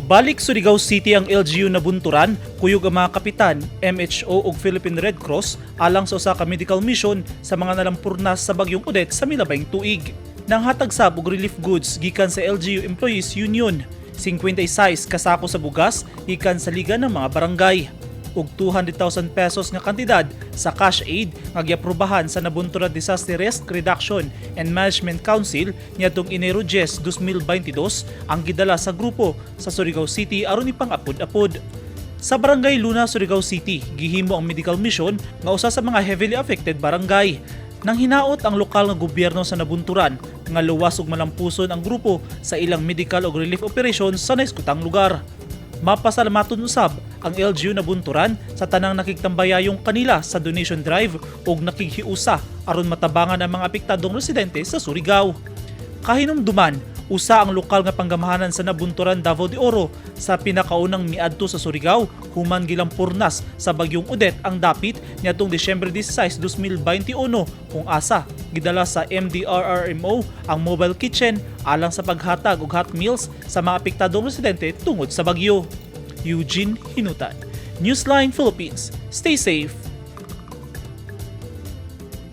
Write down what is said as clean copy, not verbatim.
Balik Surigao City ang LGU na bunturan, kuyog ang mga kapitan, MHO ug Philippine Red Cross alang sa usa ka medical mission sa mga nalampurnas sa bagyong Odette sa milabayng tuig. Nanghatag sab og relief goods gikan sa LGU Employees Union, 56 kasako sa bugas gikan sa liga ng mga barangay ug 200,000 pesos nga kantidad sa cash aid nga giaprubahan sa Nabunturan Disaster Risk Reduction and Management Council niadtong Enero 10, 2022 ang gidala sa grupo sa Surigao City aron ipang-apod-apod. Sa Barangay Luna, Surigao City, gihimo ang medical mission nga usa sa mga heavily affected barangay. Nang hinaot ang lokal nga gobyerno sa Nabunturan nga luwas ug malampuson ang grupo sa ilang medical ug relief operations sa naiskutang lugar. Mapasalamaton usab ang LGU Nabunturan sa tanang nakigtambayayong kanila sa donation drive ug nakighiusa aron matabangan ang mga apektadong residente sa Surigao. Kahinumduman, usa ang lokal nga panggamahanan sa Nabunturan, Davao de Oro sa pinakaunang miadto sa Surigao human gilampurnas sa bagyong Odette ang dapit niadtong Disyembre 16, 2021 kung asa gidala sa MDRRMO ang mobile kitchen alang sa paghatag og hot meals sa mga apektadong residente tungod sa bagyo. Eugene Hinutan, Newsline Philippines. Stay safe.